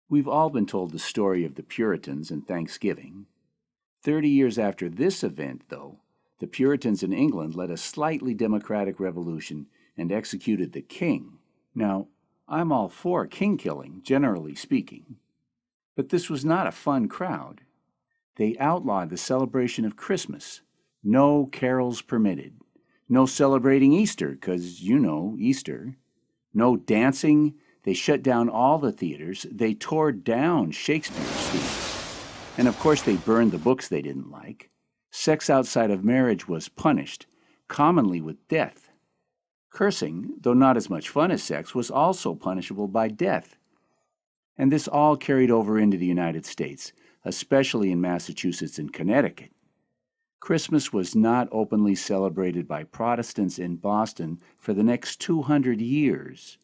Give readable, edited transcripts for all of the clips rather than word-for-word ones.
We've all been told the story of the Puritans and Thanksgiving. 30 years after this event, though, the Puritans in England led a slightly democratic revolution and executed the king. Now, I'm all for king killing, generally speaking. But this was not a fun crowd. They outlawed the celebration of Christmas. No carols permitted. No celebrating Easter, 'cause you know, Easter. No dancing. They shut down all the theaters. They tore down Shakespeare's theater. And of course they burned the books they didn't like. Sex outside of marriage was punished, commonly with death. Cursing, though not as much fun as sex, was also punishable by death. And this all carried over into the United States, especially in Massachusetts and Connecticut. Christmas was not openly celebrated by Protestants in Boston for the next 200 years.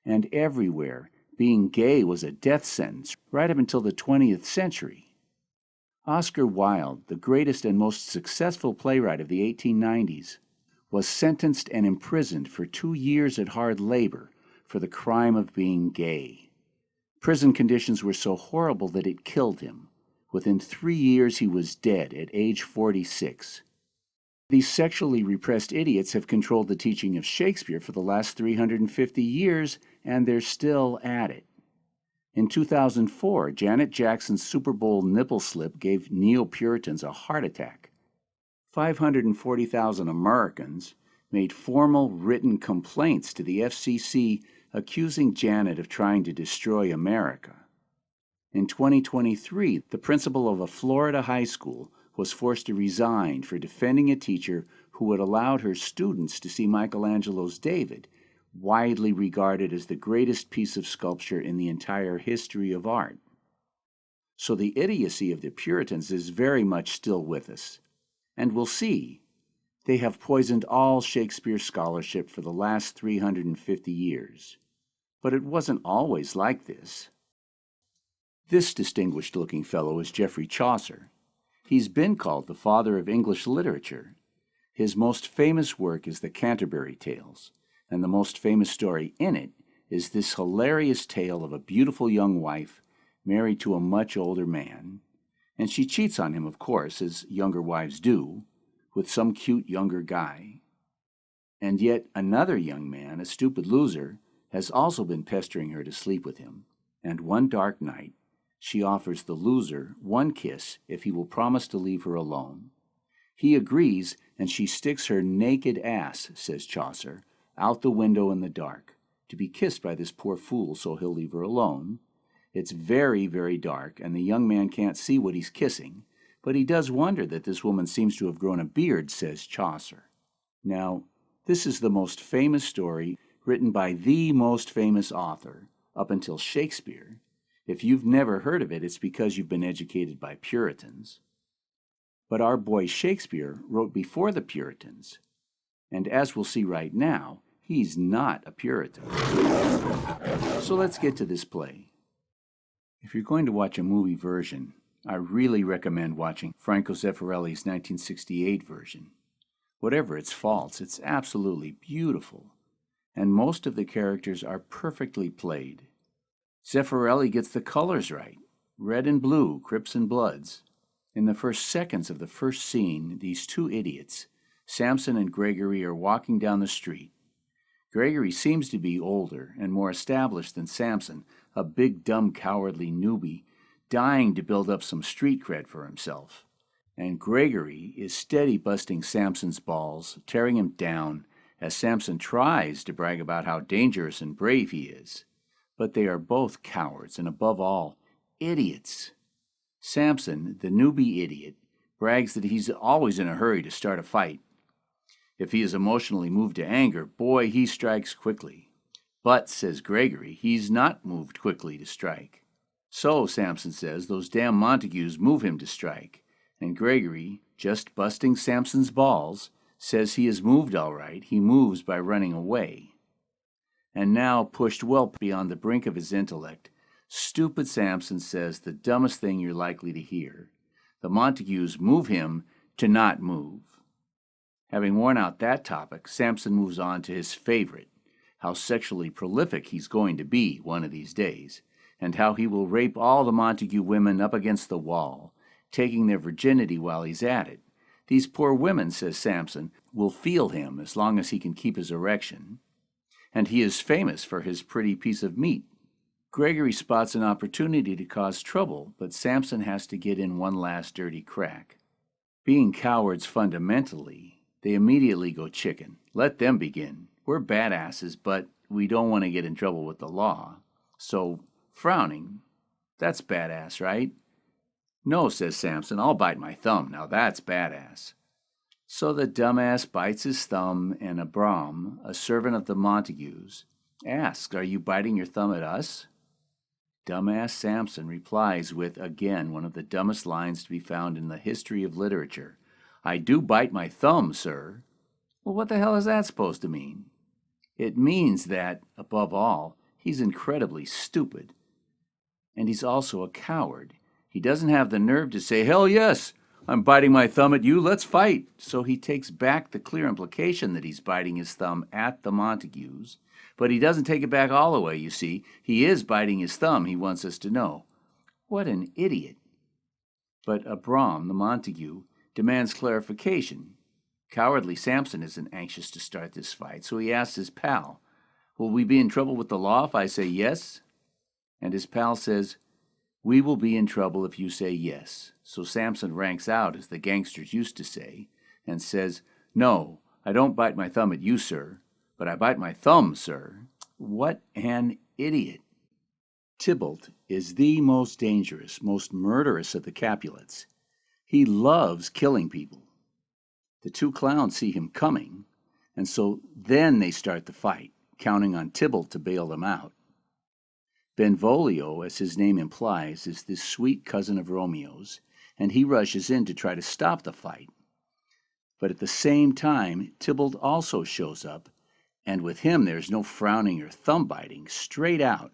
And everywhere, being gay was a death sentence right up until the 20th century. Oscar Wilde, the greatest and most successful playwright of the 1890s, was sentenced and imprisoned for 2 years at hard labor for the crime of being gay. Prison conditions were so horrible that it killed him. Within 3 years he was dead at age 46. These sexually repressed idiots have controlled the teaching of Shakespeare for the last 350 years, and they're still at it. In 2004, Janet Jackson's Super Bowl nipple slip gave neo-Puritans a heart attack. 540,000 Americans made formal written complaints to the FCC accusing Janet of trying to destroy America. In 2023, the principal of a Florida high school was forced to resign for defending a teacher who had allowed her students to see Michelangelo's David, widely regarded as the greatest piece of sculpture in the entire history of art. So the idiocy of the Puritans is very much still with us. And we'll see. They have poisoned all Shakespeare scholarship for the last 350 years. But it wasn't always like this. This distinguished-looking fellow is Geoffrey Chaucer. He's been called the father of English literature. His most famous work is the Canterbury Tales, and the most famous story in it is this hilarious tale of a beautiful young wife married to a much older man. And she cheats on him, of course, as younger wives do, with some cute younger guy. And yet another young man, a stupid loser, has also been pestering her to sleep with him. And one dark night, she offers the loser one kiss if he will promise to leave her alone. He agrees, and she sticks her naked ass, says Chaucer, out the window in the dark, to be kissed by this poor fool so he'll leave her alone. It's very, very dark, and the young man can't see what he's kissing, but he does wonder that this woman seems to have grown a beard, says Chaucer. Now, this is the most famous story written by the most famous author up until Shakespeare. If you've never heard of it, it's because you've been educated by Puritans. But our boy Shakespeare wrote before the Puritans, and as we'll see right now, he's not a Puritan. So let's get to this play. If you're going to watch a movie version, I really recommend watching Franco Zeffirelli's 1968 version. Whatever its faults, it's absolutely beautiful, and most of the characters are perfectly played. Zeffirelli gets the colors right, red and blue, Crips and Bloods. In the first seconds of the first scene, these two idiots, Samson and Gregory, are walking down the street. Gregory seems to be older and more established than Samson, a big, dumb, cowardly newbie, dying to build up some street cred for himself. And Gregory is steady busting Samson's balls, tearing him down, as Samson tries to brag about how dangerous and brave he is. But they are both cowards, and above all, idiots. Samson, the newbie idiot, brags that he's always in a hurry to start a fight. If he is emotionally moved to anger, boy, he strikes quickly. But, says Gregory, he's not moved quickly to strike. So, Samson says, those damn Montagues move him to strike. And Gregory, just busting Samson's balls, says he is moved all right. He moves by running away. And now, pushed well beyond the brink of his intellect, stupid Samson says the dumbest thing you're likely to hear. The Montagues move him to not move. Having worn out that topic, Samson moves on to his favorite, how sexually prolific he's going to be one of these days, and how he will rape all the Montague women up against the wall, taking their virginity while he's at it. These poor women, says Samson, will feel him as long as he can keep his erection. And he is famous for his pretty piece of meat. Gregory spots an opportunity to cause trouble, but Samson has to get in one last dirty crack. Being cowards fundamentally, they immediately go chicken. Let them begin. We're badasses, but we don't want to get in trouble with the law. So, frowning, that's badass, right? No, says Samson, I'll bite my thumb. Now that's badass. So the dumbass bites his thumb, and Abram, a servant of the Montagues, asks, are you biting your thumb at us? Dumbass Samson replies with, again, one of the dumbest lines to be found in the history of literature. I do bite my thumb, sir. Well, what the hell is that supposed to mean? It means that, above all, he's incredibly stupid. And he's also a coward. He doesn't have the nerve to say, hell yes, I'm biting my thumb at you, let's fight. So he takes back the clear implication that he's biting his thumb at the Montagues. But he doesn't take it back all the way, you see. He is biting his thumb, he wants us to know. What an idiot. But Abram, the Montague, demands clarification. Cowardly Samson isn't anxious to start this fight, so he asks his pal, will we be in trouble with the law if I say yes? And his pal says, we will be in trouble if you say yes. So Samson ranks out, as the gangsters used to say, and says, no, I don't bite my thumb at you, sir, but I bite my thumb, sir. What an idiot. Tybalt is the most dangerous, most murderous of the Capulets. He loves killing people. The two clowns see him coming, and so then they start the fight, counting on Tybalt to bail them out. Benvolio, as his name implies, is this sweet cousin of Romeo's, and he rushes in to try to stop the fight. But at the same time, Tybalt also shows up, and with him there's no frowning or thumb biting, straight out.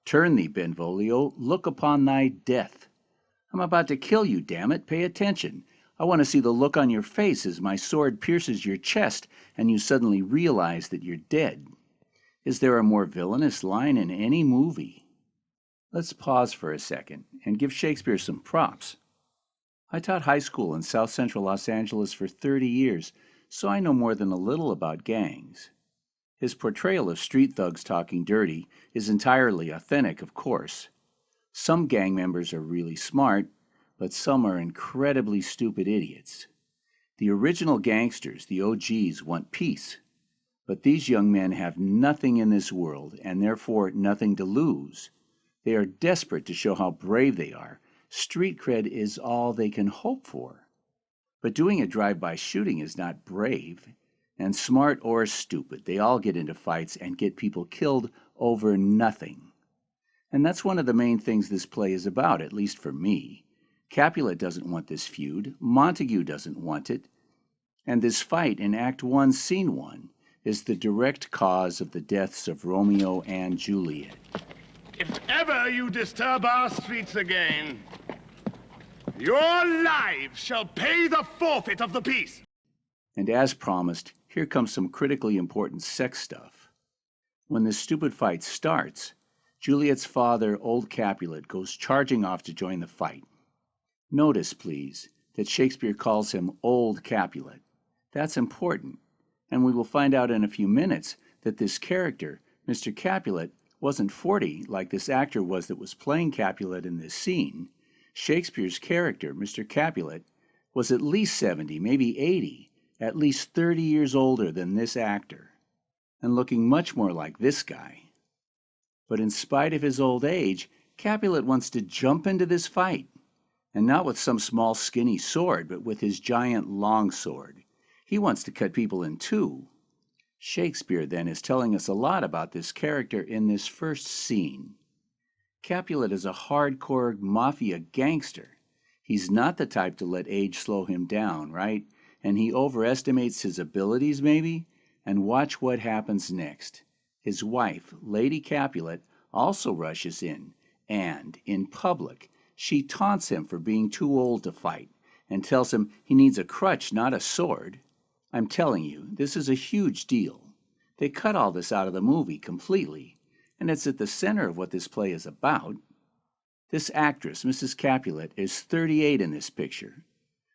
Turn thee, Benvolio, look upon thy death. I'm about to kill you, damn it, pay attention. I want to see the look on your face as my sword pierces your chest and you suddenly realize that you're dead. Is there a more villainous line in any movie? Let's pause for a second and give Shakespeare some props. I taught high school in South Central Los Angeles for 30 years, so I know more than a little about gangs. His portrayal of street thugs talking dirty is entirely authentic, of course. Some gang members are really smart, but some are incredibly stupid idiots. The original gangsters, the OGs, want peace. But these young men have nothing in this world, and therefore nothing to lose. They are desperate to show how brave they are. Street cred is all they can hope for. But doing a drive-by shooting is not brave. And smart or stupid, they all get into fights and get people killed over nothing. And that's one of the main things this play is about, at least for me. Capulet doesn't want this feud. Montague doesn't want it. And this fight in Act 1, Scene 1 is the direct cause of the deaths of Romeo and Juliet. If ever you disturb our streets again, your lives shall pay the forfeit of the peace. And as promised, here comes some critically important sex stuff. When this stupid fight starts, Juliet's father, old Capulet, goes charging off to join the fight. Notice, please, that Shakespeare calls him old Capulet. That's important, and we will find out in a few minutes that this character, Mr. Capulet, wasn't 40 like this actor was that was playing Capulet in this scene. Shakespeare's character, Mr. Capulet, was at least 70, maybe 80, at least 30 years older than this actor, and looking much more like this guy. But in spite of his old age, Capulet wants to jump into this fight, and not with some small skinny sword, but with his giant long sword. He wants to cut people in two. Shakespeare, then, is telling us a lot about this character in this first scene. Capulet is a hardcore mafia gangster. He's not the type to let age slow him down, right? And he overestimates his abilities, maybe? And watch what happens next. His wife, Lady Capulet, also rushes in, and, in public, she taunts him for being too old to fight, and tells him he needs a crutch, not a sword. I'm telling you, this is a huge deal. They cut all this out of the movie completely, and it's at the center of what this play is about. This actress, Mrs. Capulet, is 38 in this picture.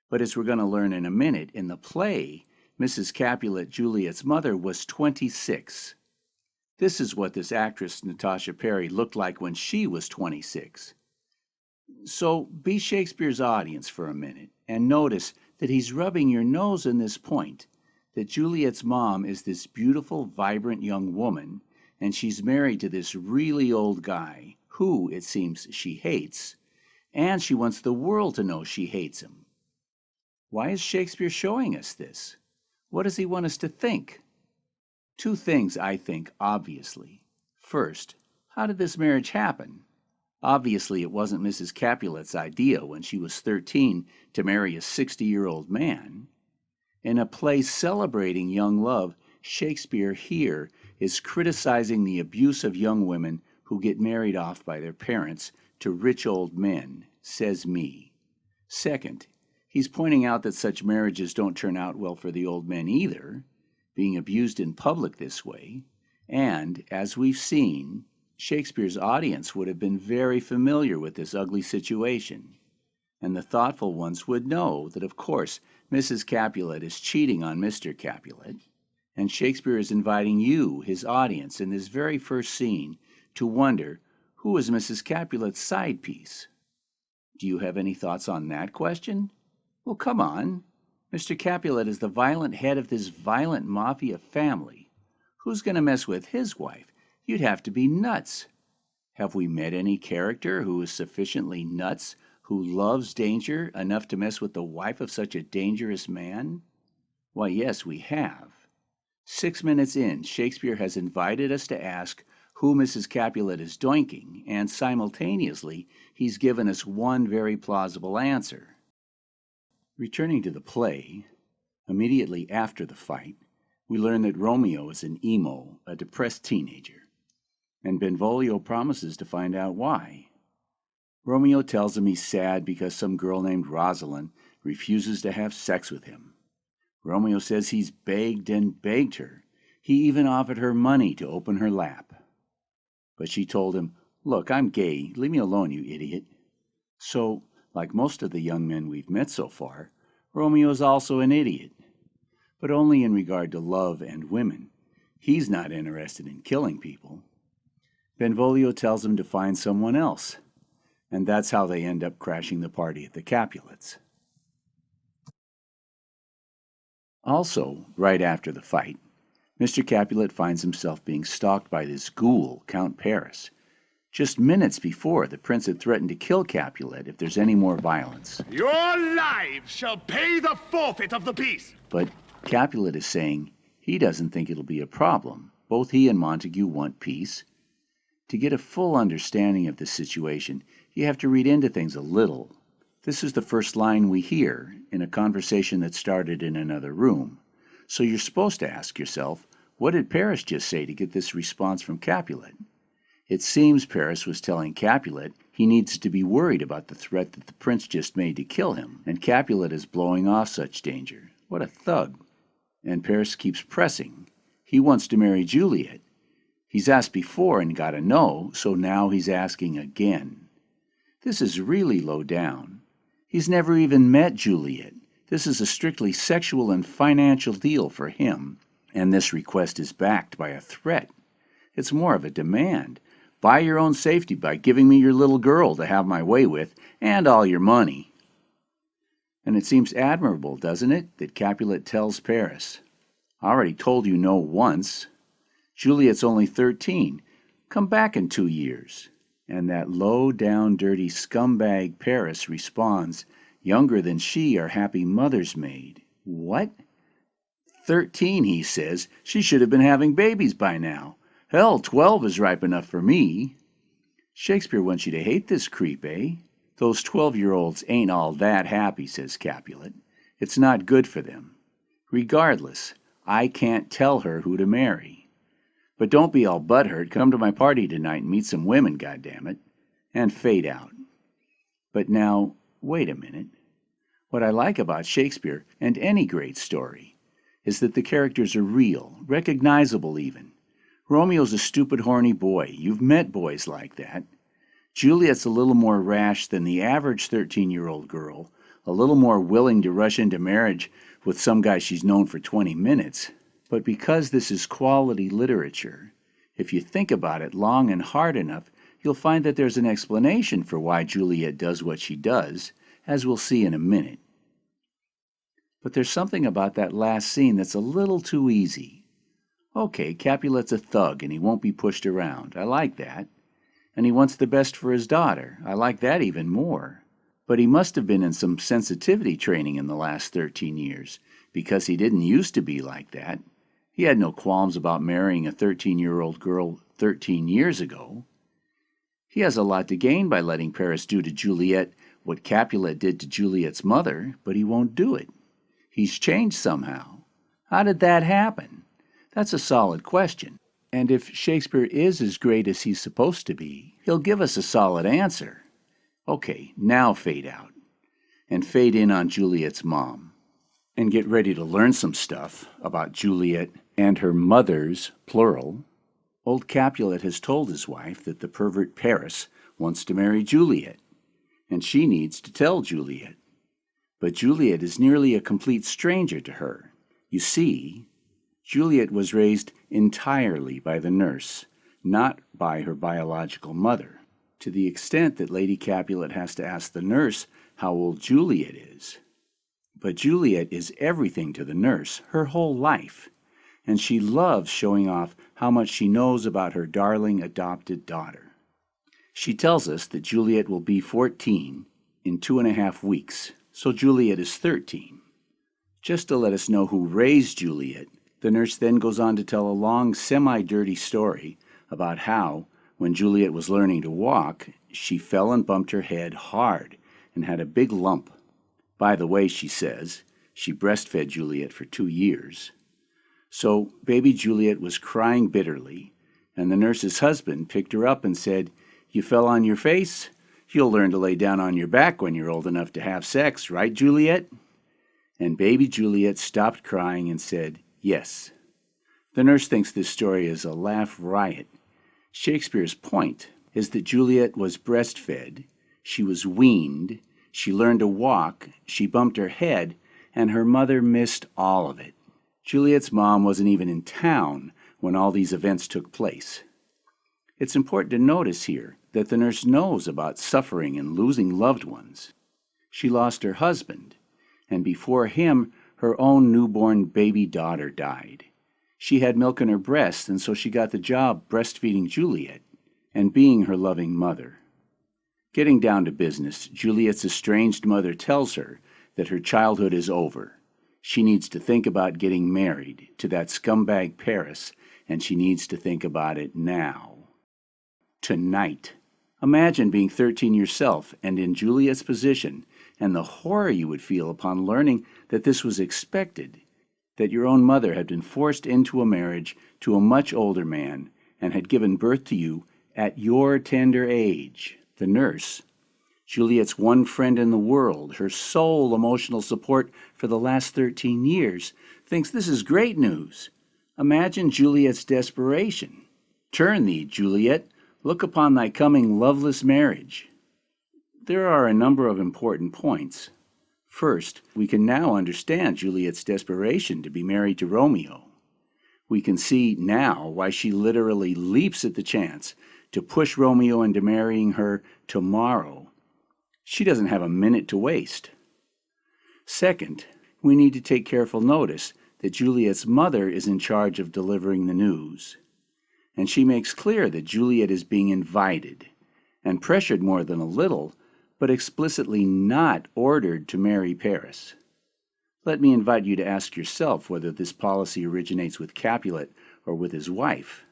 But as we're going to learn in a minute, in the play, Mrs. Capulet, Juliet's mother, was 26. This is what this actress, Natasha Perry, looked like when she was 26. So be Shakespeare's audience for a minute and notice that he's rubbing your nose in this point, that Juliet's mom is this beautiful, vibrant young woman, and she's married to this really old guy who, it seems, she hates, and she wants the world to know she hates him. Why is Shakespeare showing us this? What does he want us to think? Two things, I think, obviously. First, how did this marriage happen? Obviously, it wasn't Mrs. Capulet's idea when she was 13 to marry a 60-year-old man. In a play celebrating young love, Shakespeare here is criticizing the abuse of young women who get married off by their parents to rich old men, says me. Second, he's pointing out that such marriages don't turn out well for the old men either, being abused in public this way, and, as we've seen, Shakespeare's audience would have been very familiar with this ugly situation, and the thoughtful ones would know that, of course, Mrs. Capulet is cheating on Mr. Capulet, and Shakespeare is inviting you, his audience, in this very first scene, to wonder, who is Mrs. Capulet's side piece? Do you have any thoughts on that question? Well, come on. Mr. Capulet is the violent head of this violent mafia family. Who's going to mess with his wife? You'd have to be nuts. Have we met any character who is sufficiently nuts, who loves danger enough to mess with the wife of such a dangerous man? Why, yes, we have. 6 minutes in, Shakespeare has invited us to ask who Mrs. Capulet is doinking, and simultaneously, he's given us one very plausible answer. Returning to the play, immediately after the fight, we learn that Romeo is an emo, a depressed teenager, and Benvolio promises to find out why. Romeo tells him he's sad because some girl named Rosalind refuses to have sex with him. Romeo says he's begged and begged her. He even offered her money to open her lap. But she told him, "Look, I'm gay. Leave me alone, you idiot." So, like most of the young men we've met so far, Romeo is also an idiot, but only in regard to love and women. He's not interested in killing people. Benvolio tells him to find someone else, and that's how they end up crashing the party at the Capulets. Also, right after the fight, Mr. Capulet finds himself being stalked by this ghoul, Count Paris. Just minutes before, the prince had threatened to kill Capulet if there's any more violence. Your lives shall pay the forfeit of the peace. But Capulet is saying he doesn't think it'll be a problem. Both he and Montague want peace. To get a full understanding of this situation, you have to read into things a little. This is the first line we hear in a conversation that started in another room. So you're supposed to ask yourself, what did Paris just say to get this response from Capulet? It seems Paris was telling Capulet he needs to be worried about the threat that the prince just made to kill him, and Capulet is blowing off such danger. What a thug. And Paris keeps pressing. He wants to marry Juliet. He's asked before and got a no, so now he's asking again. This is really low down. He's never even met Juliet. This is a strictly sexual and financial deal for him, and this request is backed by a threat. It's more of a demand. Buy your own safety by giving me your little girl to have my way with, and all your money. And it seems admirable, doesn't it, that Capulet tells Paris, "I already told you no once. Juliet's only 13. Come back in 2 years." And that low-down, dirty scumbag Paris responds, "Younger than she are happy mother's maid." What? 13, he says. She should have been having babies by now. Hell, 12 is ripe enough for me. Shakespeare wants you to hate this creep, eh? Those 12-year-olds ain't all that happy, says Capulet. It's not good for them. Regardless, I can't tell her who to marry. But don't be all butthurt. Come to my party tonight and meet some women, goddammit, and fade out. But now, wait a minute. What I like about Shakespeare, and any great story, is that the characters are real, recognizable even. Romeo's a stupid, horny boy. You've met boys like that. Juliet's a little more rash than the average 13-year-old girl, a little more willing to rush into marriage with some guy she's known for 20 minutes. But because this is quality literature, if you think about it long and hard enough, you'll find that there's an explanation for why Juliet does what she does, as we'll see in a minute. But there's something about that last scene that's a little too easy. Okay, Capulet's a thug and he won't be pushed around. I like that. And he wants the best for his daughter. I like that even more. But he must have been in some sensitivity training in the last 13 years, because he didn't used to be like that. He had no qualms about marrying a 13-year-old girl 13 years ago. He has a lot to gain by letting Paris do to Juliet what Capulet did to Juliet's mother, but he won't do it. He's changed somehow. How did that happen? That's a solid question. And if Shakespeare is as great as he's supposed to be, he'll give us a solid answer. Okay, now fade out. And fade in on Juliet's mom. And get ready to learn some stuff about Juliet and her mothers, plural. Old Capulet has told his wife that the pervert Paris wants to marry Juliet, and she needs to tell Juliet. But Juliet is nearly a complete stranger to her. You see, Juliet was raised entirely by the nurse, not by her biological mother, to the extent that Lady Capulet has to ask the nurse how old Juliet is. But Juliet is everything to the nurse, her whole life, and she loves showing off how much she knows about her darling adopted daughter. She tells us that Juliet will be 14 in 2.5 weeks, so Juliet is 13. Just to let us know who raised Juliet, the nurse then goes on to tell a long, semi-dirty story about how, when Juliet was learning to walk, she fell and bumped her head hard and had a big lump. By the way, she says, she breastfed Juliet for 2 years. So baby Juliet was crying bitterly, and the nurse's husband picked her up and said, "You fell on your face? You'll learn to lay down on your back when you're old enough to have sex, right, Juliet?" And baby Juliet stopped crying and said, "Yes." The nurse thinks this story is a laugh riot. Shakespeare's point is that Juliet was breastfed, she was weaned, she learned to walk, she bumped her head, and her mother missed all of it. Juliet's mom wasn't even in town when all these events took place. It's important to notice here that the nurse knows about suffering and losing loved ones. She lost her husband, and before him, her own newborn baby daughter died. She had milk in her breast, and so she got the job breastfeeding Juliet and being her loving mother. Getting down to business, Juliet's estranged mother tells her that her childhood is over. She needs to think about getting married to that scumbag Paris, and she needs to think about it now. Tonight. Imagine being 13 yourself and in Juliet's position, and the horror you would feel upon learning that this was expected, that your own mother had been forced into a marriage to a much older man and had given birth to you at your tender age. The nurse, Juliet's one friend in the world, her sole emotional support for the last 13 years, thinks this is great news. Imagine Juliet's desperation. "Turn thee, Juliet, look upon thy coming loveless marriage." There are a number of important points. First, we can now understand Juliet's desperation to be married to Romeo. We can see now why she literally leaps at the chance to push Romeo into marrying her tomorrow. She doesn't have a minute to waste. Second, we need to take careful notice that Juliet's mother is in charge of delivering the news. And she makes clear that Juliet is being invited, and pressured more than a little, but explicitly not ordered to marry Paris. Let me invite you to ask yourself whether this policy originates with Capulet or with his wife.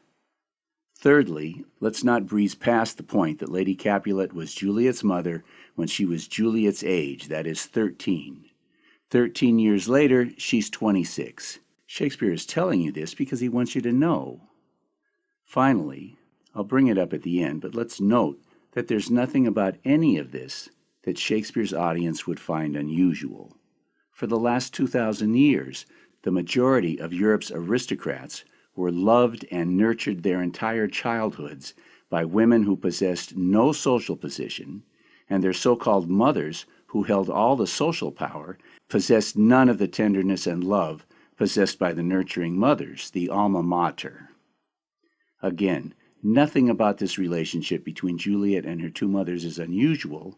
Thirdly, let's not breeze past the point that Lady Capulet was Juliet's mother when she was Juliet's age, that is 13. 13 years later, she's 26. Shakespeare is telling you this because he wants you to know. Finally, I'll bring it up at the end, but let's note that there's nothing about any of this that Shakespeare's audience would find unusual. For the last 2,000 years, the majority of Europe's aristocrats were loved and nurtured their entire childhoods by women who possessed no social position, and their so-called mothers, who held all the social power, possessed none of the tenderness and love possessed by the nurturing mothers, the alma mater. Again, nothing about this relationship between Juliet and her two mothers is unusual.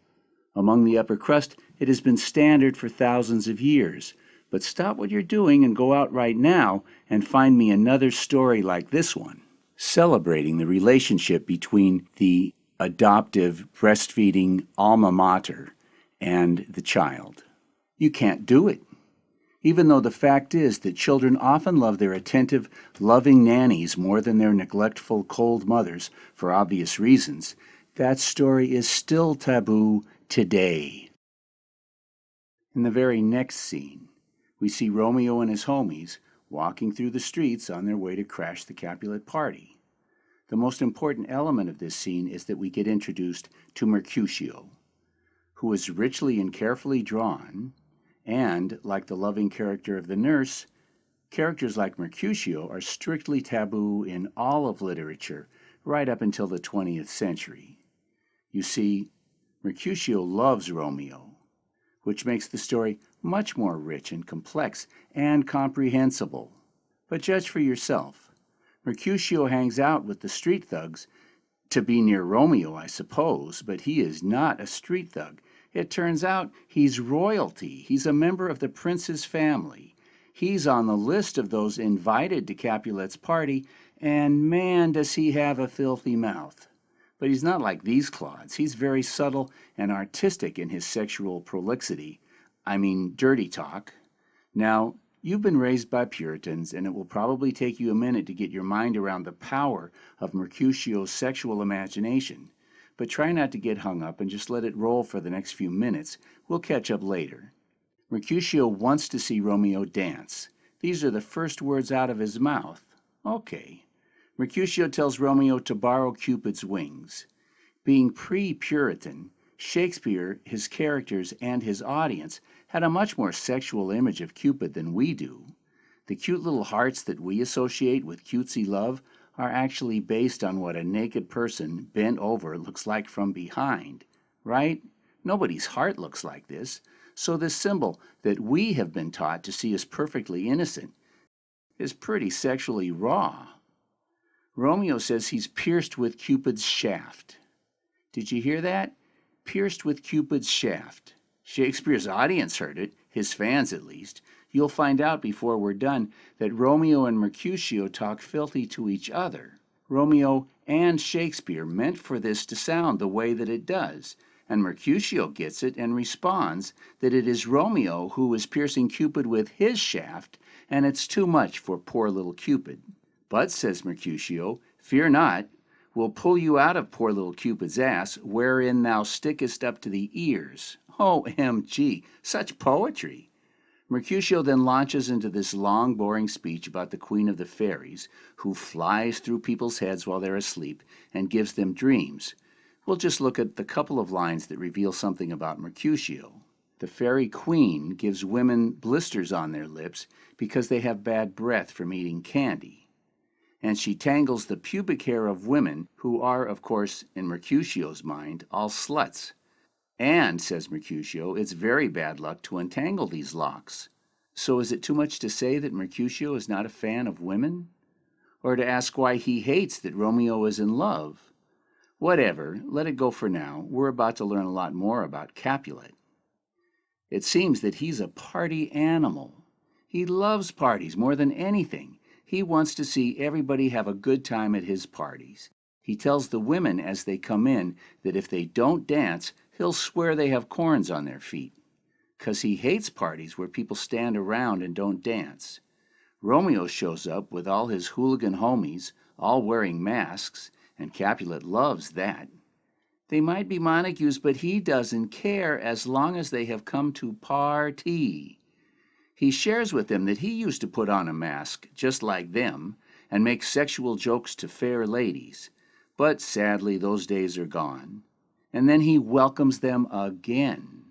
Among the upper crust, it has been standard for thousands of years. But stop what you're doing and go out right now and find me another story like this one, celebrating the relationship between the adoptive, breastfeeding alma mater and the child. You can't do it. Even though the fact is that children often love their attentive, loving nannies more than their neglectful, cold mothers for obvious reasons, that story is still taboo today. In the very next scene, we see Romeo and his homies walking through the streets on their way to crash the Capulet party. The most important element of this scene is that we get introduced to Mercutio, who is richly and carefully drawn, and, like the loving character of the nurse, characters like Mercutio are strictly taboo in all of literature right up until the 20th century. You see, Mercutio loves Romeo, which makes the story much more rich and complex and comprehensible. But judge for yourself. Mercutio hangs out with the street thugs to be near Romeo, I suppose, but he is not a street thug. It turns out he's royalty. He's a member of the prince's family. He's on the list of those invited to Capulet's party, and man, does he have a filthy mouth. But he's not like these clods. He's very subtle and artistic in his sexual prolixity. I mean, dirty talk. Now, you've been raised by Puritans, and it will probably take you a minute to get your mind around the power of Mercutio's sexual imagination. But try not to get hung up and just let it roll for the next few minutes. We'll catch up later. Mercutio wants to see Romeo dance. These are the first words out of his mouth. Okay. Mercutio tells Romeo to borrow Cupid's wings. Being pre-Puritan, Shakespeare, his characters, and his audience had a much more sexual image of Cupid than we do. The cute little hearts that we associate with cutesy love are actually based on what a naked person bent over looks like from behind, right? Nobody's heart looks like this, so this symbol that we have been taught to see as perfectly innocent is pretty sexually raw. Romeo says he's pierced with Cupid's shaft. Did you hear that? Pierced with Cupid's shaft. Shakespeare's audience heard it, his fans at least. You'll find out before we're done that Romeo and Mercutio talk filthy to each other. Romeo and Shakespeare meant for this to sound the way that it does, and Mercutio gets it and responds that it is Romeo who is piercing Cupid with his shaft, and it's too much for poor little Cupid. But, says Mercutio, fear not, we'll pull you out of poor little Cupid's ass, wherein thou stickest up to the ears. OMG, such poetry! Mercutio then launches into this long, boring speech about the Queen of the Fairies, who flies through people's heads while they're asleep and gives them dreams. We'll just look at the couple of lines that reveal something about Mercutio. The fairy queen gives women blisters on their lips because they have bad breath from eating candy. And she tangles the pubic hair of women who are, of course, in Mercutio's mind, all sluts. And, says Mercutio, it's very bad luck to untangle these locks. So is it too much to say that Mercutio is not a fan of women? Or to ask why he hates that Romeo is in love? Whatever, let it go for now. We're about to learn a lot more about Capulet. It seems that he's a party animal. He loves parties more than anything. He wants to see everybody have a good time at his parties. He tells the women as they come in that if they don't dance, he'll swear they have corns on their feet. 'Cause he hates parties where people stand around and don't dance. Romeo shows up with all his hooligan homies, all wearing masks, and Capulet loves that. They might be Montagues, but he doesn't care as long as they have come to party. He shares with them that he used to put on a mask, just like them, and make sexual jokes to fair ladies. But sadly, those days are gone. And then he welcomes them again.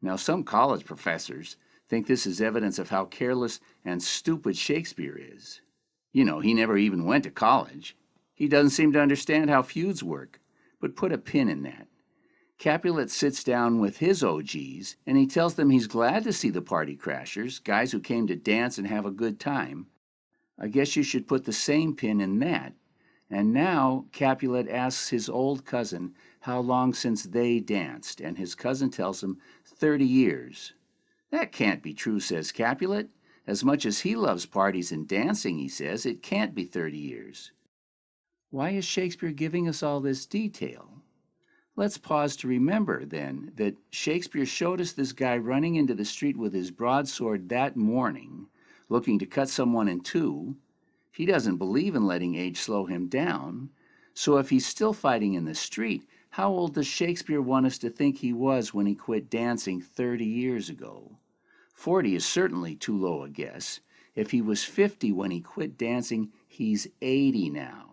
Now, some college professors think this is evidence of how careless and stupid Shakespeare is. You know, he never even went to college. He doesn't seem to understand how feuds work, but put a pin in that. Capulet sits down with his OGs, and he tells them he's glad to see the party crashers, guys who came to dance and have a good time. I guess you should put the same pin in that. And now Capulet asks his old cousin how long since they danced, and his cousin tells him 30 years. That can't be true, says Capulet. As much as he loves parties and dancing, he says, it can't be 30 years. Why is Shakespeare giving us all this detail? Let's pause to remember, then, that Shakespeare showed us this guy running into the street with his broadsword that morning, looking to cut someone in two. He doesn't believe in letting age slow him down. So if he's still fighting in the street, how old does Shakespeare want us to think he was when he quit dancing 30 years ago? 40 is certainly too low a guess. If he was 50 when he quit dancing, he's 80 now.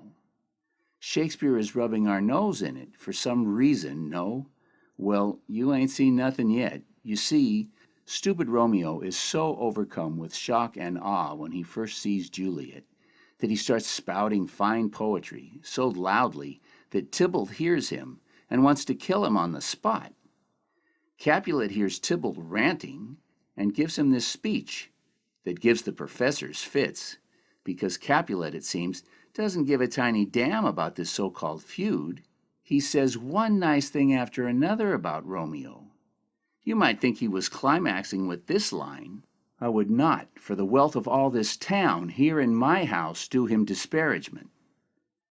Shakespeare is rubbing our nose in it for some reason, no? Well, you ain't seen nothing yet. You see, stupid Romeo is so overcome with shock and awe when he first sees Juliet that he starts spouting fine poetry so loudly that Tybalt hears him and wants to kill him on the spot. Capulet hears Tybalt ranting and gives him this speech that gives the professors fits, because Capulet, it seems, doesn't give a tiny damn about this so-called feud. He says one nice thing after another about Romeo. You might think he was climaxing with this line: I would not, for the wealth of all this town, here in my house, do him disparagement.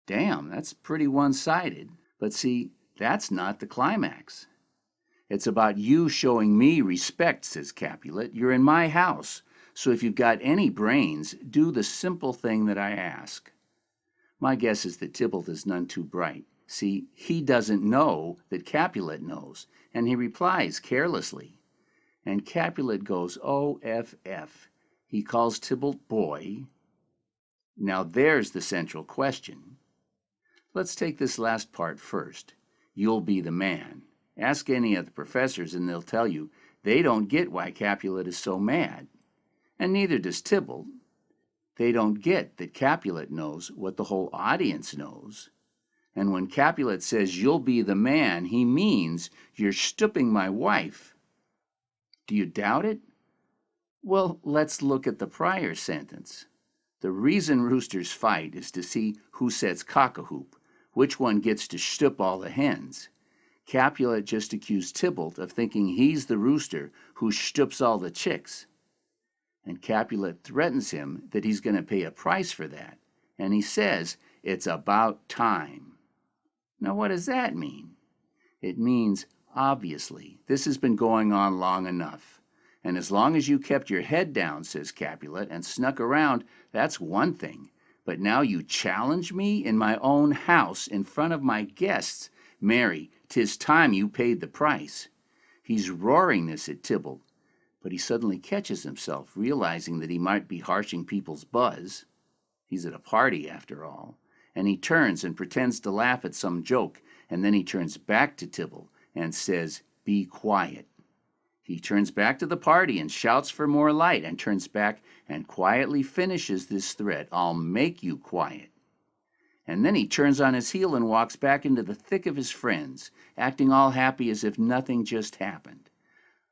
Damn, that's pretty one-sided. But see, that's not the climax. It's about you showing me respect, says Capulet. You're in my house, so if you've got any brains, do the simple thing that I ask. My guess is that Tybalt is none too bright. See, he doesn't know that Capulet knows, and he replies carelessly. And Capulet goes OFF. He calls Tybalt boy. Now there's the central question. Let's take this last part first. You'll be the man. Ask any of the professors and they'll tell you they don't get why Capulet is so mad. And neither does Tybalt. They don't get that Capulet knows what the whole audience knows. And when Capulet says you'll be the man, he means you're stooping my wife. Do you doubt it? Well, let's look at the prior sentence. The reason roosters fight is to see who sets cock-a-hoop, which one gets to stoop all the hens. Capulet just accused Tybalt of thinking he's the rooster who stoops all the chicks. And Capulet threatens him that he's going to pay a price for that. And he says it's about time. Now what does that mean? It means, obviously, this has been going on long enough. And as long as you kept your head down, says Capulet, and snuck around, that's one thing. But now you challenge me in my own house in front of my guests. Mary, 'tis time you paid the price. He's roaring this at Tybalt, but he suddenly catches himself, realizing that he might be harshing people's buzz. He's at a party, after all. And he turns and pretends to laugh at some joke, and then he turns back to Tybalt and says, be quiet. He turns back to the party and shouts for more light, and turns back and quietly finishes this threat, I'll make you quiet. And then he turns on his heel and walks back into the thick of his friends, acting all happy as if nothing just happened.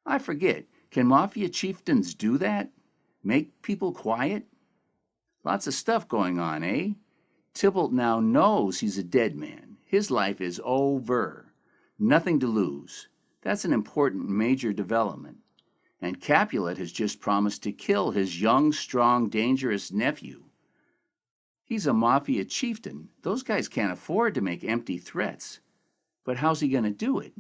I forget, can mafia chieftains do that? Make people quiet? Lots of stuff going on, eh? Tybalt now knows he's a dead man. His life is over. Nothing to lose. That's an important major development. And Capulet has just promised to kill his young, strong, dangerous nephew. He's a mafia chieftain. Those guys can't afford to make empty threats. But how's he going to do it?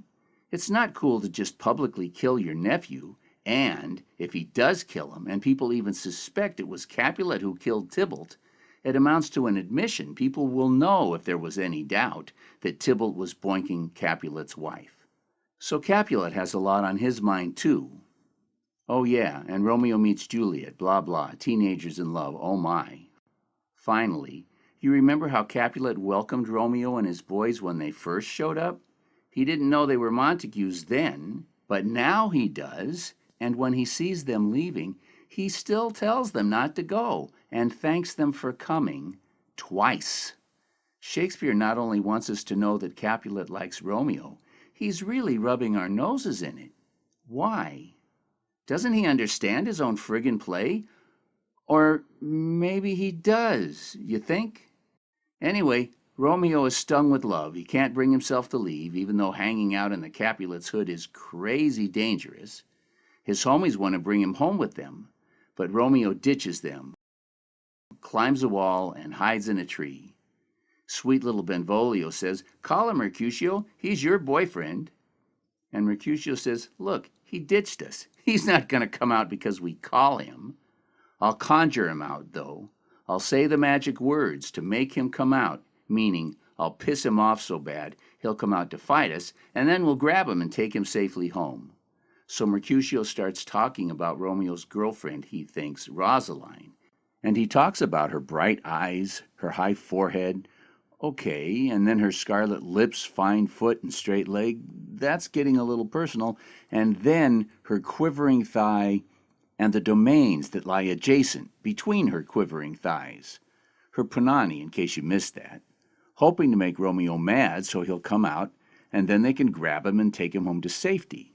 It's not cool to just publicly kill your nephew. And if he does kill him, and people even suspect it was Capulet who killed Tybalt, it amounts to an admission. People will know, if there was any doubt, that Tybalt was boinking Capulet's wife. So Capulet has a lot on his mind, too. Oh yeah, and Romeo meets Juliet, blah blah, teenagers in love, oh my. Finally, you remember how Capulet welcomed Romeo and his boys when they first showed up? He didn't know they were Montagues then, but now he does, and when he sees them leaving, he still tells them not to go and thanks them for coming twice. Shakespeare not only wants us to know that Capulet likes Romeo, he's really rubbing our noses in it. Why? Doesn't he understand his own friggin' play? Or maybe he does, you think? Anyway, Romeo is stung with love. He can't bring himself to leave, even though hanging out in the Capulet's hood is crazy dangerous. His homies want to bring him home with them, but Romeo ditches them, climbs a wall, and hides in a tree. Sweet little Benvolio says, "Call him, Mercutio. He's your boyfriend." And Mercutio says, "Look, he ditched us. He's not going to come out because we call him. I'll conjure him out, though. I'll say the magic words to make him come out, meaning I'll piss him off so bad he'll come out to fight us, and then we'll grab him and take him safely home." So Mercutio starts talking about Romeo's girlfriend, he thinks, Rosaline. And he talks about her bright eyes, her high forehead. Okay, and then her scarlet lips, fine foot, and straight leg. That's getting a little personal. And then her quivering thigh and the domains that lie adjacent between her quivering thighs. Her punani, in case you missed that. Hoping to make Romeo mad so he'll come out, and then they can grab him and take him home to safety.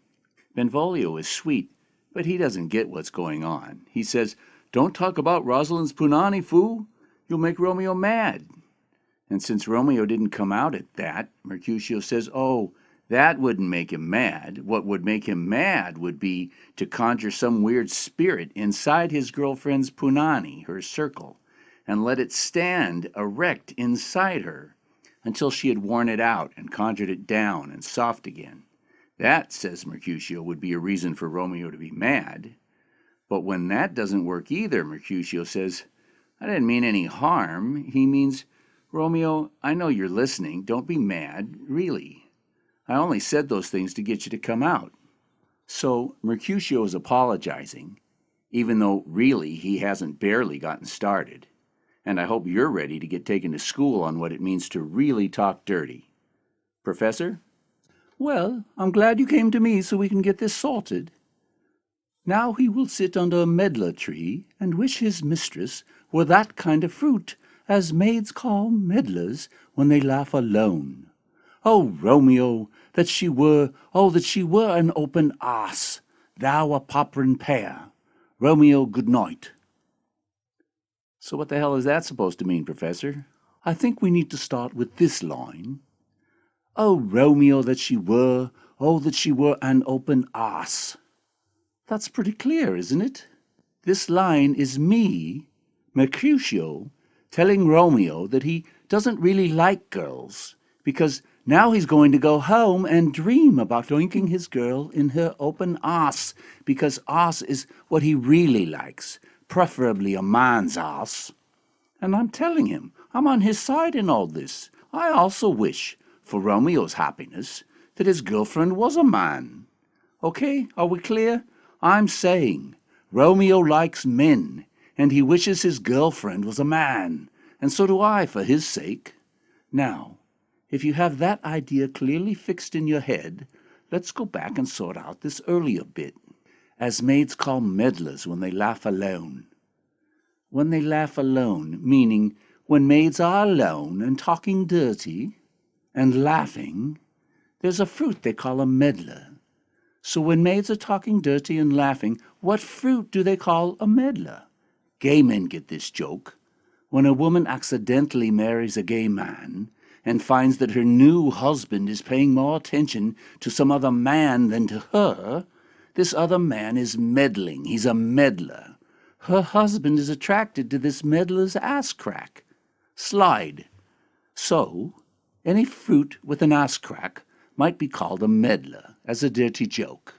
Benvolio is sweet, but he doesn't get what's going on. He says, "Don't talk about Rosalind's punani, fool. You'll make Romeo mad." And since Romeo didn't come out at that, Mercutio says, "Oh, that wouldn't make him mad. What would make him mad would be to conjure some weird spirit inside his girlfriend's punani, her circle, and let it stand erect inside her until she had worn it out and conjured it down and soft again. That, says Mercutio, would be a reason for Romeo to be mad. But when that doesn't work either, Mercutio says, I didn't mean any harm. He means, Romeo, I know you're listening. Don't be mad, really. I only said those things to get you to come out." So Mercutio is apologizing, even though really he hasn't barely gotten started. And I hope you're ready to get taken to school on what it means to really talk dirty. Professor? Well, I'm glad you came to me so we can get this sorted. Now he will sit under a medlar tree and wish his mistress were that kind of fruit as maids call medlars when they laugh alone. Oh, Romeo, that she were an open arse, thou a popperin pear. Romeo, good night. So what the hell is that supposed to mean, Professor? I think we need to start with this line. Oh, Romeo, that she were an open arse. That's pretty clear, isn't it? This line is me, Mercutio, telling Romeo that he doesn't really like girls, because now he's going to go home and dream about doinking his girl in her open arse, because arse is what he really likes, preferably a man's arse. And I'm telling him I'm on his side in all this. I also wish, for Romeo's happiness, that his girlfriend was a man. Okay, are we clear? I'm saying Romeo likes men, and he wishes his girlfriend was a man, and so do I for his sake. Now, if you have that idea clearly fixed in your head, let's go back and sort out this earlier bit. As maids call medlars when they laugh alone. When they laugh alone, meaning when maids are alone and talking dirty and laughing, there's a fruit they call a medlar. So when maids are talking dirty and laughing, what fruit do they call a medlar? Gay men get this joke. When a woman accidentally marries a gay man and finds that her new husband is paying more attention to some other man than to her, this other man is meddling. He's a meddler. Her husband is attracted to this meddler's ass crack. Slide. So, any fruit with an ass crack might be called a meddler, as a dirty joke.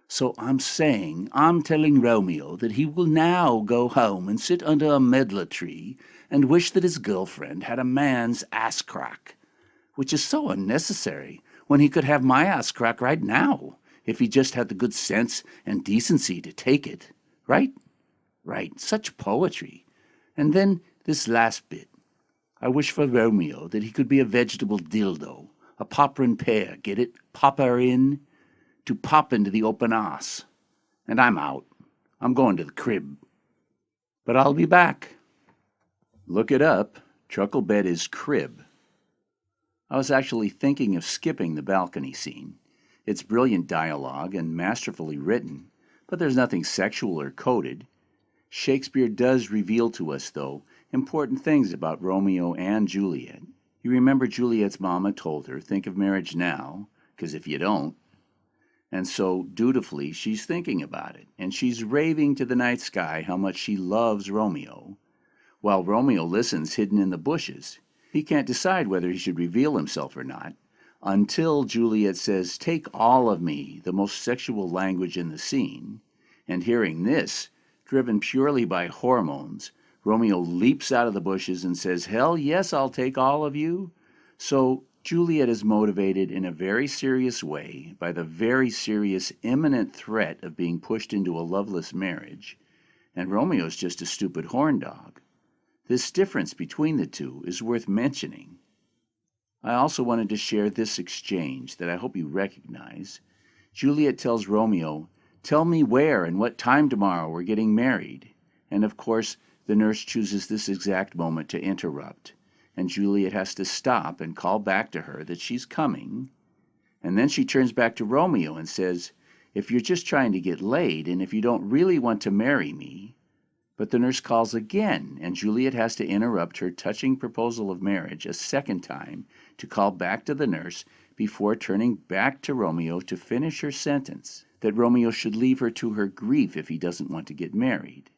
So I'm telling Romeo that he will now go home and sit under a medlar tree and wish that his girlfriend had a man's ass crack, which is so unnecessary when he could have my ass crack right now if he just had the good sense and decency to take it. Right? Right. Such poetry. And then this last bit. I wish for Romeo that he could be a vegetable dildo, a popperin pear, get it? Popper in, to pop into the open arse. And I'm out. I'm going to the crib. But I'll be back. Look it up. Truckle bed is crib. I was actually thinking of skipping the balcony scene. It's brilliant dialogue and masterfully written, but there's nothing sexual or coded. Shakespeare does reveal to us, though, important things about Romeo and Juliet. You remember Juliet's mama told her, think of marriage now, 'cause if you don't. And so, dutifully, she's thinking about it, and she's raving to the night sky how much she loves Romeo, while Romeo listens hidden in the bushes. He can't decide whether he should reveal himself or not, until Juliet says, "Take all of me," the most sexual language in the scene. And hearing this, driven purely by hormones, Romeo leaps out of the bushes and says, "Hell yes, I'll take all of you." So Juliet is motivated in a very serious way by the very serious imminent threat of being pushed into a loveless marriage, and Romeo's just a stupid horn dog. This difference between the two is worth mentioning. I also wanted to share this exchange that I hope you recognize. Juliet tells Romeo, "Tell me where and what time tomorrow we're getting married." And of course, the nurse chooses this exact moment to interrupt, and Juliet has to stop and call back to her that she's coming. And then she turns back to Romeo and says, "If you're just trying to get laid and if you don't really want to marry me." But the nurse calls again, and Juliet has to interrupt her touching proposal of marriage a second time to call back to the nurse before turning back to Romeo to finish her sentence, that Romeo should leave her to her grief if he doesn't want to get married.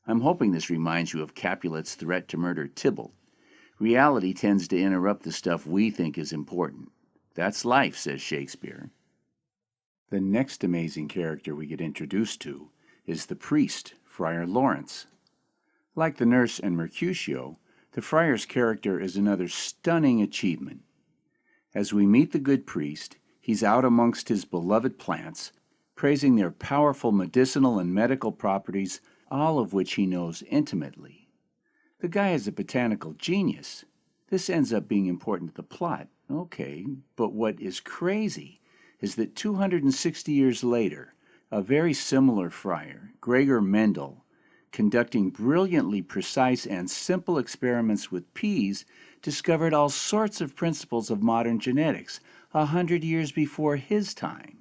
I'm hoping this reminds you of Capulet's threat to murder Tybalt. Reality tends to interrupt the stuff we think is important. That's life, says Shakespeare. The next amazing character we get introduced to is the priest, Friar Lawrence. Like the nurse and Mercutio, the friar's character is another stunning achievement. As we meet the good priest, he's out amongst his beloved plants, praising their powerful medicinal and medical properties, all of which he knows intimately. The guy is a botanical genius. This ends up being important to the plot. Okay, but what is crazy is that 260 years later, a very similar friar, Gregor Mendel, conducting brilliantly precise and simple experiments with peas, discovered all sorts of principles of modern genetics 100 years before his time.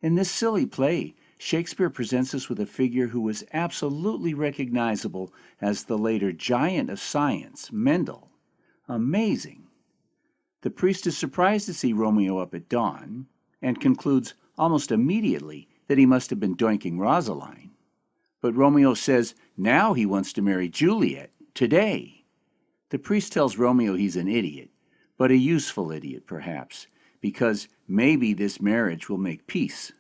In this silly play, Shakespeare presents us with a figure who was absolutely recognizable as the later giant of science, Mendel. Amazing. The priest is surprised to see Romeo up at dawn, and concludes almost immediately that he must have been doinking Rosaline. But Romeo says now he wants to marry Juliet, today. The priest tells Romeo he's an idiot, but a useful idiot perhaps, because maybe this marriage will make peace.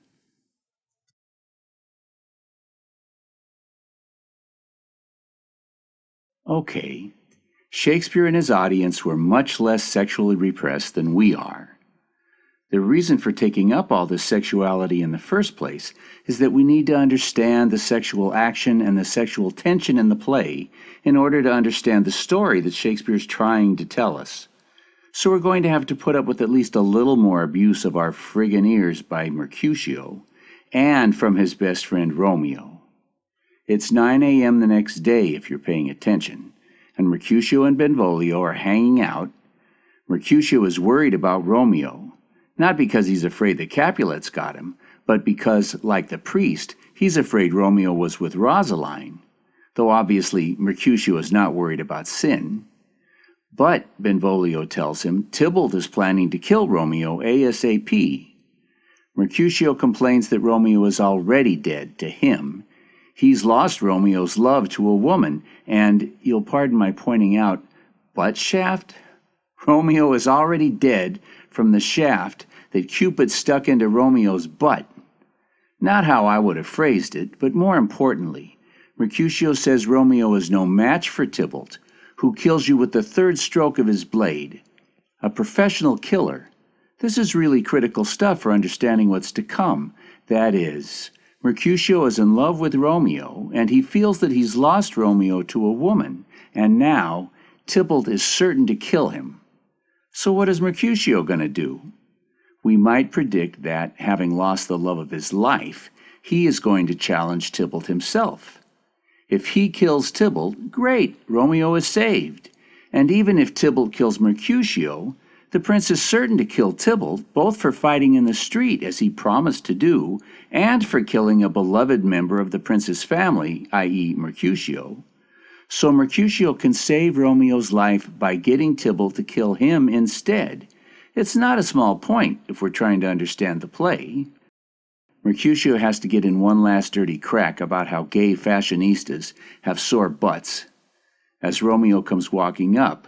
Okay, Shakespeare and his audience were much less sexually repressed than we are. The reason for taking up all this sexuality in the first place is that we need to understand the sexual action and the sexual tension in the play in order to understand the story that Shakespeare's trying to tell us. So we're going to have to put up with at least a little more abuse of our friggin' ears by Mercutio and from his best friend Romeo. It's 9 a.m. the next day if you're paying attention, and Mercutio and Benvolio are hanging out. Mercutio is worried about Romeo, not because he's afraid that Capulet's got him, but because, like the priest, he's afraid Romeo was with Rosaline, though obviously Mercutio is not worried about sin. But, Benvolio tells him, Tybalt is planning to kill Romeo ASAP. Mercutio complains that Romeo is already dead to him. He's lost Romeo's love to a woman, and, you'll pardon my pointing out, butt shaft? Romeo is already dead from the shaft that Cupid stuck into Romeo's butt. Not how I would have phrased it, but more importantly, Mercutio says Romeo is no match for Tybalt, who kills you with the third stroke of his blade. A professional killer. This is really critical stuff for understanding what's to come. That is, Mercutio is in love with Romeo, and he feels that he's lost Romeo to a woman, and now Tybalt is certain to kill him. So what is Mercutio going to do? We might predict that, having lost the love of his life, he is going to challenge Tybalt himself. If he kills Tybalt, great, Romeo is saved. And even if Tybalt kills Mercutio, the prince is certain to kill Tybalt, both for fighting in the street, as he promised to do, and for killing a beloved member of the prince's family, i.e. Mercutio. So Mercutio can save Romeo's life by getting Tybalt to kill him instead. It's not a small point if we're trying to understand the play. Mercutio has to get in one last dirty crack about how gay fashionistas have sore butts. As Romeo comes walking up,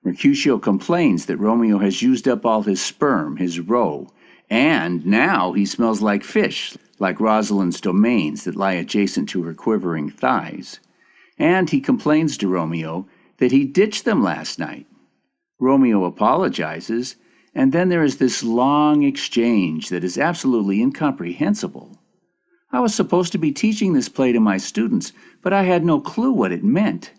Mercutio complains that Romeo has used up all his sperm, his roe, and now he smells like fish, like Rosalind's domains that lie adjacent to her quivering thighs. And he complains to Romeo that he ditched them last night. Romeo apologizes, and then there is this long exchange that is absolutely incomprehensible. I was supposed to be teaching this play to my students, but I had no clue what it meant.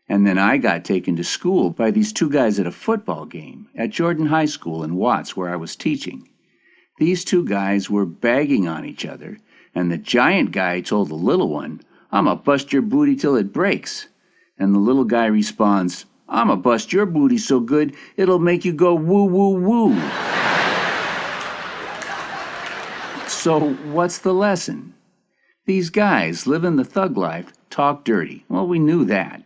And then I got taken to school by these two guys at a football game at Jordan High School in Watts, where I was teaching. These two guys were bagging on each other, and the giant guy told the little one, "I'ma bust your booty till it breaks." And the little guy responds, "I'ma bust your booty so good it'll make you go woo woo woo." So what's the lesson? These guys living the thug life talk dirty. Well, we knew that.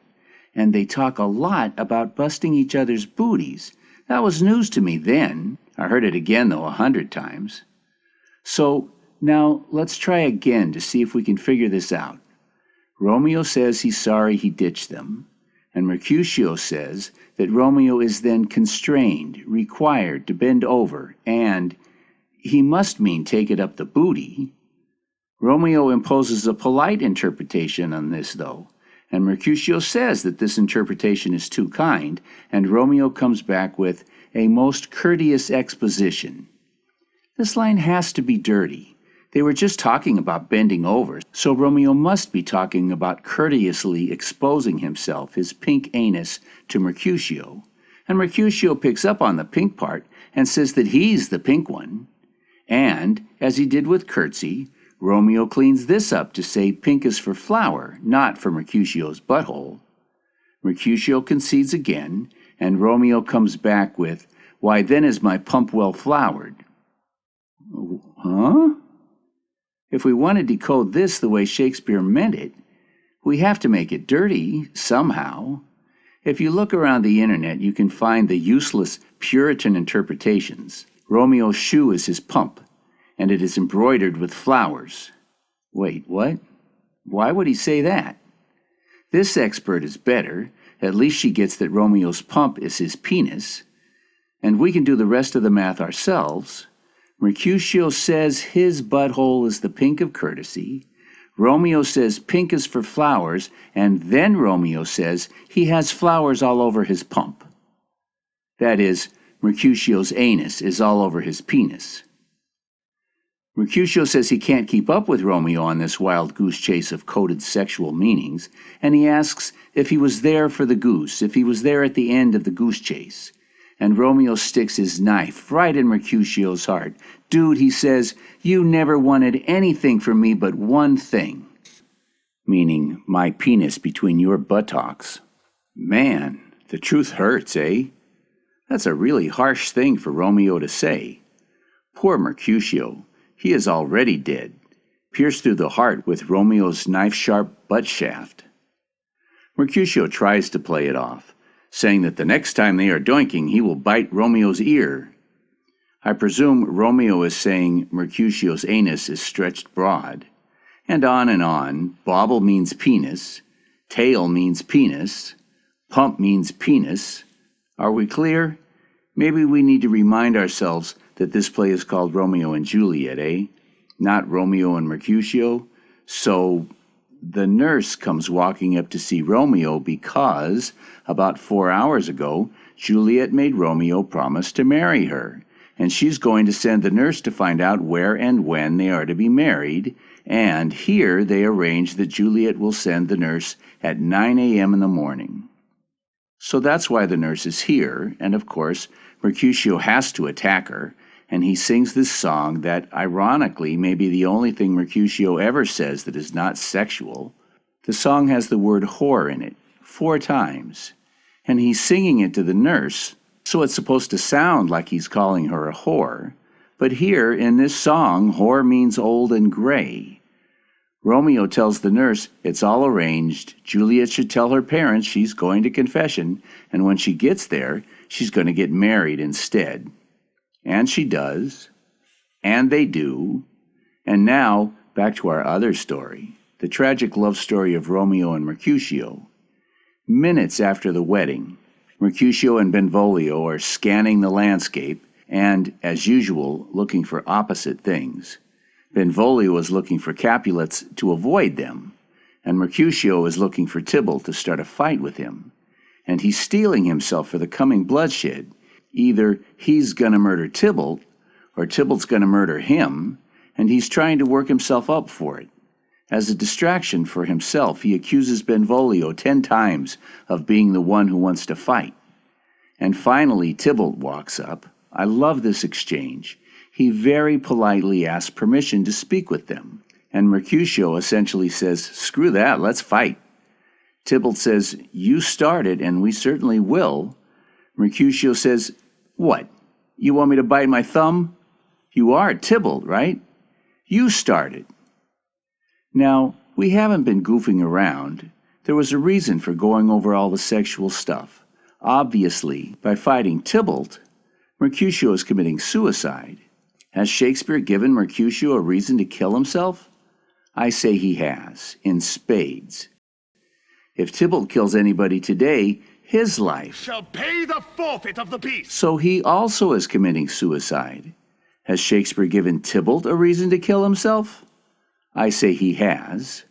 And they talk a lot about busting each other's booties. That was news to me then. I heard it again, though, 100 times. So now let's try again to see if we can figure this out. Romeo says he's sorry he ditched them, and Mercutio says that Romeo is then constrained, required to bend over, and he must mean take it up the booty. Romeo imposes a polite interpretation on this, though, and Mercutio says that this interpretation is too kind, and Romeo comes back with a most courteous exposition. This line has to be dirty. They were just talking about bending over, so Romeo must be talking about courteously exposing himself, his pink anus, to Mercutio. And Mercutio picks up on the pink part and says that he's the pink one. And, as he did with curtsy, Romeo cleans this up to say pink is for flower, not for Mercutio's butthole. Mercutio concedes again, and Romeo comes back with, "Why then is my pump well flowered." Huh? If we want to decode this the way Shakespeare meant it, we have to make it dirty somehow. If you look around the internet, you can find the useless Puritan interpretations. Romeo's shoe is his pump, and it is embroidered with flowers. Wait, what? Why would he say that? This expert is better. At least she gets that Romeo's pump is his penis. And we can do the rest of the math ourselves. Mercutio says his butthole is the pink of courtesy. Romeo says pink is for flowers, and then Romeo says he has flowers all over his pump. That is, Mercutio's anus is all over his penis. Mercutio says he can't keep up with Romeo on this wild goose chase of coded sexual meanings, and he asks if he was there for the goose, if he was there at the end of the goose chase. And Romeo sticks his knife right in Mercutio's heart. "Dude," he says, "you never wanted anything from me but one thing." Meaning my penis between your buttocks. Man, the truth hurts, eh? That's a really harsh thing for Romeo to say. Poor Mercutio. He is already dead, pierced through the heart with Romeo's knife-sharp butt shaft. Mercutio tries to play it off, saying that the next time they are doinking, he will bite Romeo's ear. I presume Romeo is saying Mercutio's anus is stretched broad. And on. Bobble means penis. Tail means penis. Pump means penis. Are we clear? Maybe we need to remind ourselves that this play is called Romeo and Juliet, eh? Not Romeo and Mercutio. So the nurse comes walking up to see Romeo because, about 4 hours ago, Juliet made Romeo promise to marry her, and she's going to send the nurse to find out where and when they are to be married, and here they arrange that Juliet will send the nurse at 9 a.m. in the morning. So that's why the nurse is here, and of course, Mercutio has to attack her, and he sings this song that, ironically, may be the only thing Mercutio ever says that is not sexual. The song has the word whore in it 4 times, and he's singing it to the nurse, so it's supposed to sound like he's calling her a whore. But here, in this song, whore means old and gray. Romeo tells the nurse it's all arranged. Juliet should tell her parents she's going to confession, and when she gets there, she's going to get married instead. And she does, and they do. And now, back to our other story, the tragic love story of Romeo and Mercutio. Minutes after the wedding, Mercutio and Benvolio are scanning the landscape and, as usual, looking for opposite things. Benvolio is looking for Capulets to avoid them, and Mercutio is looking for Tybalt to start a fight with him. And he's steeling himself for the coming bloodshed. Either he's going to murder Tybalt, or Tybalt's going to murder him, and he's trying to work himself up for it. As a distraction for himself, he accuses Benvolio 10 times of being the one who wants to fight. And finally, Tybalt walks up. I love this exchange. He very politely asks permission to speak with them, and Mercutio essentially says, "Screw that, let's fight." Tybalt says, "You started, and we certainly will." Mercutio says, "What? You want me to bite my thumb? You are Tybalt, right? You started." Now, we haven't been goofing around. There was a reason for going over all the sexual stuff. Obviously, by fighting Tybalt, Mercutio is committing suicide. Has Shakespeare given Mercutio a reason to kill himself? I say he has, in spades. If Tybalt kills anybody today, his life shall pay the forfeit of the peace. So he also is committing suicide. Has Shakespeare given Tybalt a reason to kill himself? I say he has.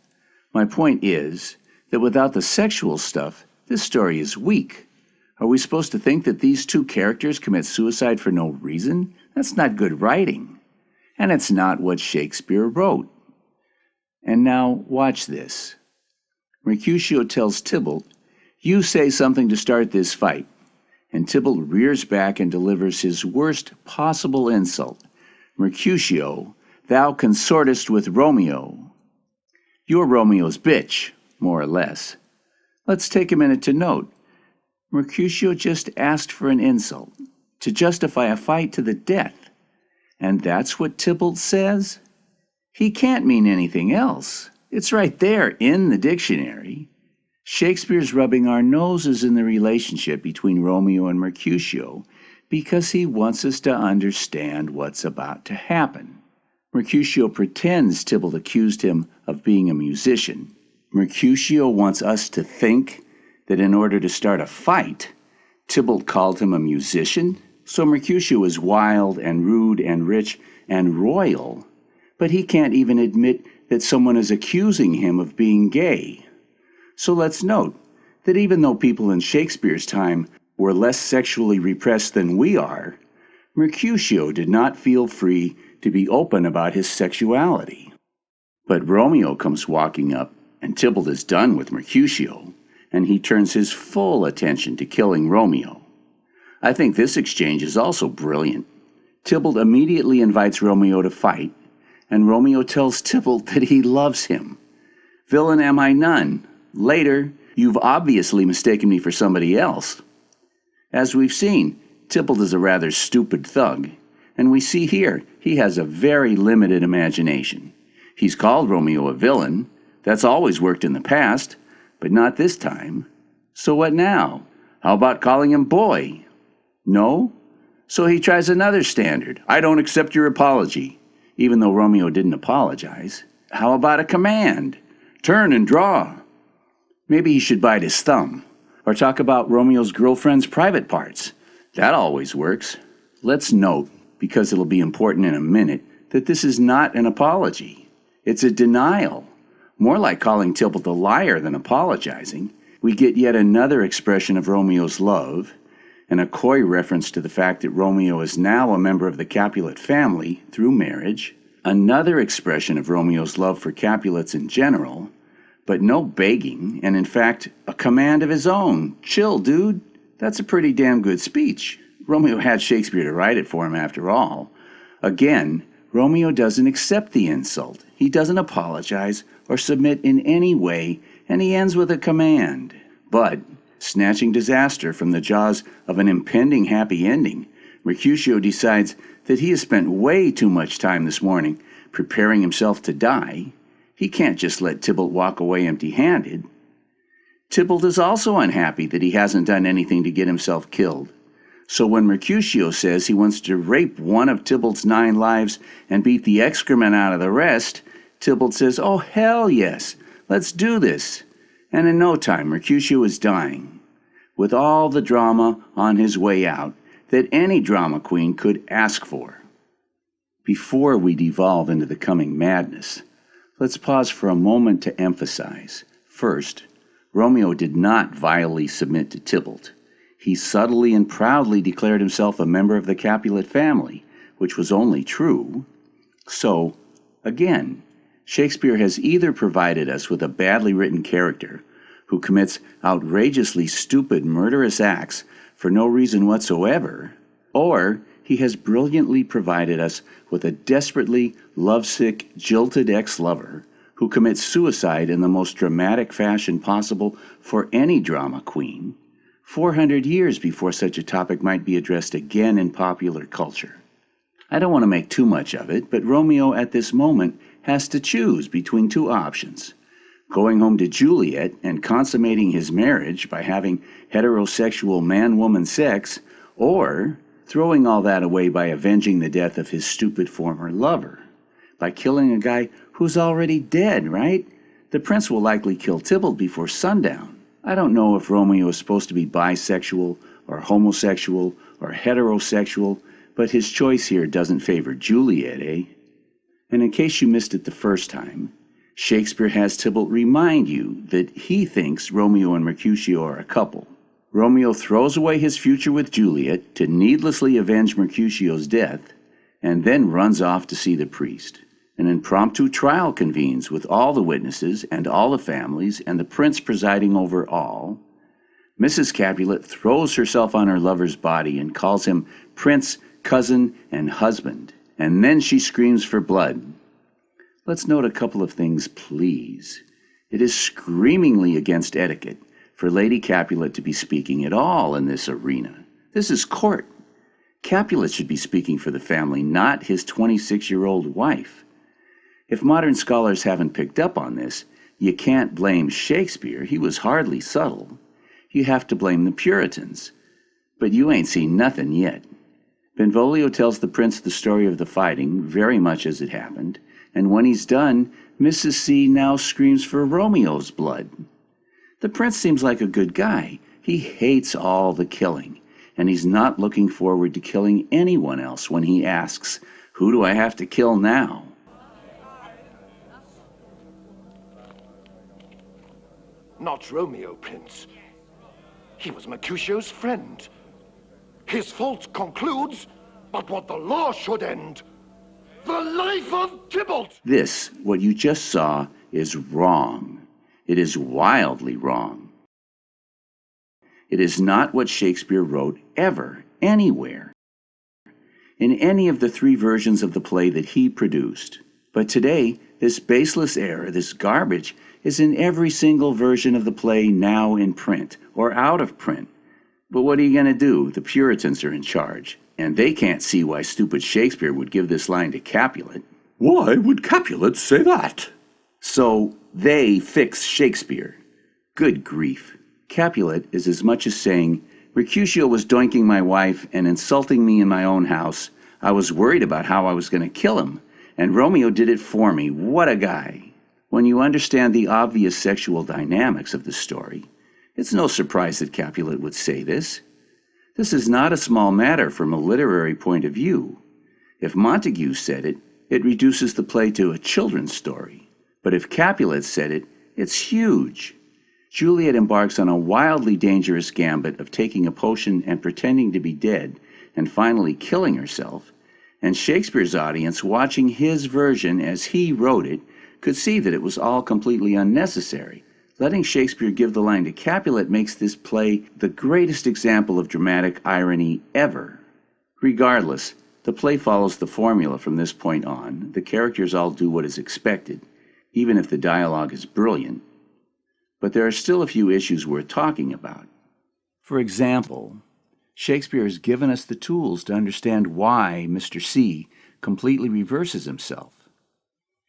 My point is that without the sexual stuff, this story is weak. Are we supposed to think that these two characters commit suicide for no reason? That's not good writing. And it's not what Shakespeare wrote. And now, watch this. Mercutio tells Tybalt, "You say something to start this fight." And Tybalt rears back and delivers his worst possible insult. "Mercutio, thou consortest with Romeo." You're Romeo's bitch, more or less. Let's take a minute to note. Mercutio just asked for an insult, to justify a fight to the death. And that's what Tybalt says? He can't mean anything else. It's right there in the dictionary. Shakespeare's rubbing our noses in the relationship between Romeo and Mercutio because he wants us to understand what's about to happen. Mercutio pretends Tybalt accused him of being a musician. Mercutio wants us to think that in order to start a fight, Tybalt called him a musician. So Mercutio is wild and rude and rich and royal, but he can't even admit that someone is accusing him of being gay. So let's note that even though people in Shakespeare's time were less sexually repressed than we are, Mercutio did not feel free to be open about his sexuality. But Romeo comes walking up, and Tybalt is done with Mercutio, and he turns his full attention to killing Romeo. I think this exchange is also brilliant. Tybalt immediately invites Romeo to fight, and Romeo tells Tybalt that he loves him. "Villain am I none. Later, you've obviously mistaken me for somebody else." As we've seen, Tybalt is a rather stupid thug, and we see here he has a very limited imagination. He's called Romeo a villain. That's always worked in the past, but not this time. So what now? How about calling him boy? No? So he tries another standard. "I don't accept your apology," even though Romeo didn't apologize. How about a command? "Turn and draw." Maybe he should bite his thumb. Or talk about Romeo's girlfriend's private parts. That always works. Let's note, because it'll be important in a minute, that this is not an apology. It's a denial. More like calling Tybalt a liar than apologizing. We get yet another expression of Romeo's love, and a coy reference to the fact that Romeo is now a member of the Capulet family through marriage. Another expression of Romeo's love for Capulets in general, but no begging, and in fact, a command of his own. "Chill, dude." That's a pretty damn good speech. Romeo had Shakespeare to write it for him after all. Again, Romeo doesn't accept the insult. He doesn't apologize or submit in any way, and he ends with a command. But Snatching disaster from the jaws of an impending happy ending, Mercutio decides that he has spent way too much time this morning preparing himself to die. He can't just let Tybalt walk away empty-handed. Tybalt is also unhappy that he hasn't done anything to get himself killed. So when Mercutio says he wants to rape one of Tybalt's 9 lives and beat the excrement out of the rest, Tybalt says, "Oh, hell yes, let's do this." And in no time, Mercutio is dying, with all the drama on his way out that any drama queen could ask for. Before we devolve into the coming madness, let's pause for a moment to emphasize. First, Romeo did not vilely submit to Tybalt. He subtly and proudly declared himself a member of the Capulet family, which was only true. So, again, Shakespeare has either provided us with a badly written character who commits outrageously stupid, murderous acts for no reason whatsoever, or he has brilliantly provided us with a desperately lovesick, jilted ex-lover who commits suicide in the most dramatic fashion possible for any drama queen, 400 years before such a topic might be addressed again in popular culture. I don't want to make too much of it, but Romeo at this moment has to choose between 2 options: going home to Juliet and consummating his marriage by having heterosexual man-woman sex, or throwing all that away by avenging the death of his stupid former lover, by killing a guy who's already dead, right? The prince will likely kill Tybalt before sundown. I don't know if Romeo is supposed to be bisexual or homosexual or heterosexual, but his choice here doesn't favor Juliet, eh? And in case you missed it the first time, Shakespeare has Tybalt remind you that he thinks Romeo and Mercutio are a couple. Romeo throws away his future with Juliet to needlessly avenge Mercutio's death, and then runs off to see the priest. An impromptu trial convenes with all the witnesses and all the families and the prince presiding over all. Mrs. Capulet throws herself on her lover's body and calls him prince, cousin, and husband, and then she screams for blood. Let's note a couple of things, please. It is screamingly against etiquette for Lady Capulet to be speaking at all in this arena. This is court. Capulet should be speaking for the family, not his 26-year-old wife. If modern scholars haven't picked up on this, you can't blame Shakespeare. He was hardly subtle. You have to blame the Puritans. But you ain't seen nothing yet. Benvolio tells the prince the story of the fighting, very much as it happened, and when he's done, Mrs. C now screams for Romeo's blood. The prince seems like a good guy. He hates all the killing, and he's not looking forward to killing anyone else when he asks, "Who do I have to kill now?" Not Romeo, Prince. He was Mercutio's friend. His fault concludes, but what the law should end. The life of Tybalt! This, what you just saw, is wrong. It is wildly wrong. It is not what Shakespeare wrote ever, anywhere, in any of the 3 versions of the play that he produced. But today, this baseless error, this garbage, is in every single version of the play now in print or out of print. But what are you going to do? The Puritans are in charge, and they can't see why stupid Shakespeare would give this line to Capulet. Why would Capulet say that? So they fix Shakespeare. Good grief. Capulet is as much as saying, Mercutio was doinking my wife and insulting me in my own house. I was worried about how I was going to kill him, and Romeo did it for me. What a guy. When you understand the obvious sexual dynamics of the story, it's no surprise that Capulet would say this. This is not a small matter from a literary point of view. If Montague said it, it reduces the play to a children's story. But if Capulet said it, it's huge. Juliet embarks on a wildly dangerous gambit of taking a potion and pretending to be dead and finally killing herself, and Shakespeare's audience, watching his version as he wrote it, could see that it was all completely unnecessary. Letting Shakespeare give the line to Capulet makes this play the greatest example of dramatic irony ever. Regardless, the play follows the formula from this point on. The characters all do what is expected, even if the dialogue is brilliant. But there are still a few issues worth talking about. For example, Shakespeare has given us the tools to understand why Mr. C completely reverses himself.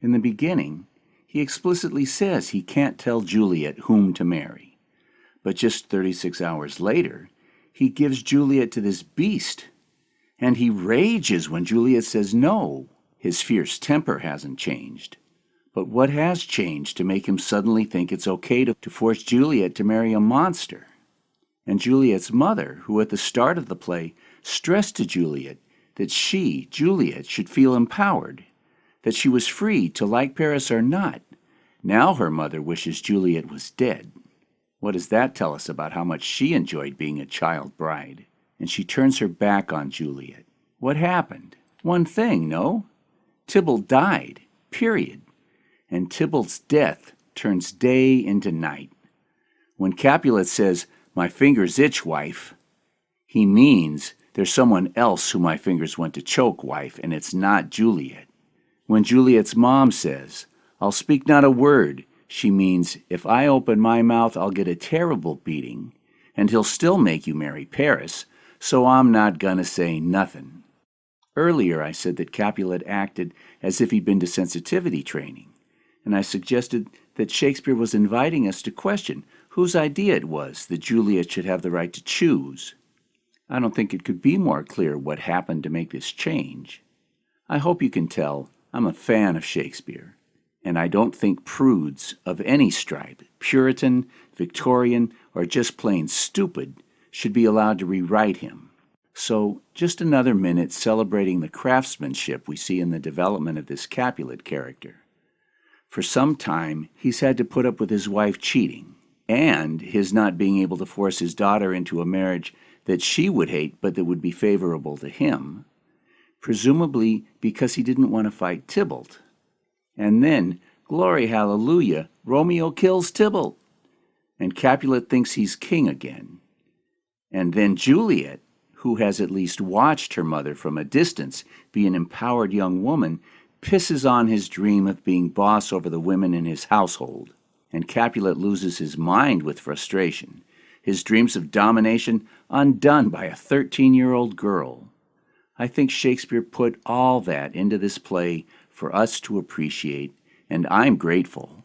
In the beginning, he explicitly says he can't tell Juliet whom to marry. But just 36 hours later, he gives Juliet to this beast, and he rages when Juliet says no. His fierce temper hasn't changed. But what has changed to make him suddenly think it's okay to force Juliet to marry a monster? And Juliet's mother, who at the start of the play stressed to Juliet that she, Juliet, should feel empowered, that she was free to like Paris or not, now her mother wishes Juliet was dead. What does that tell us about how much she enjoyed being a child bride? And she turns her back on Juliet. What happened? One thing, no? Tybalt died, period. And Tybalt's death turns day into night. When Capulet says, "My fingers itch, wife," he means there's someone else who my fingers went to choke, wife, and it's not Juliet. When Juliet's mom says, "I'll speak not a word," she means if I open my mouth, I'll get a terrible beating, and he'll still make you marry Paris, so I'm not gonna say nothing. Earlier I said that Capulet acted as if he'd been to sensitivity training, and I suggested that Shakespeare was inviting us to question whose idea it was that Juliet should have the right to choose. I don't think it could be more clear what happened to make this change. I hope you can tell I'm a fan of Shakespeare, and I don't think prudes of any stripe, Puritan, Victorian, or just plain stupid, should be allowed to rewrite him. So, just another minute celebrating the craftsmanship we see in the development of this Capulet character. For some time, he's had to put up with his wife cheating, and his not being able to force his daughter into a marriage that she would hate but that would be favorable to him, presumably because he didn't want to fight Tybalt. And then, glory hallelujah, Romeo kills Tybalt, and Capulet thinks he's king again. And then Juliet, who has at least watched her mother from a distance be an empowered young woman, pisses on his dream of being boss over the women in his household, and Capulet loses his mind with frustration, his dreams of domination undone by a 13-year-old girl. I think Shakespeare put all that into this play for us to appreciate, and I'm grateful.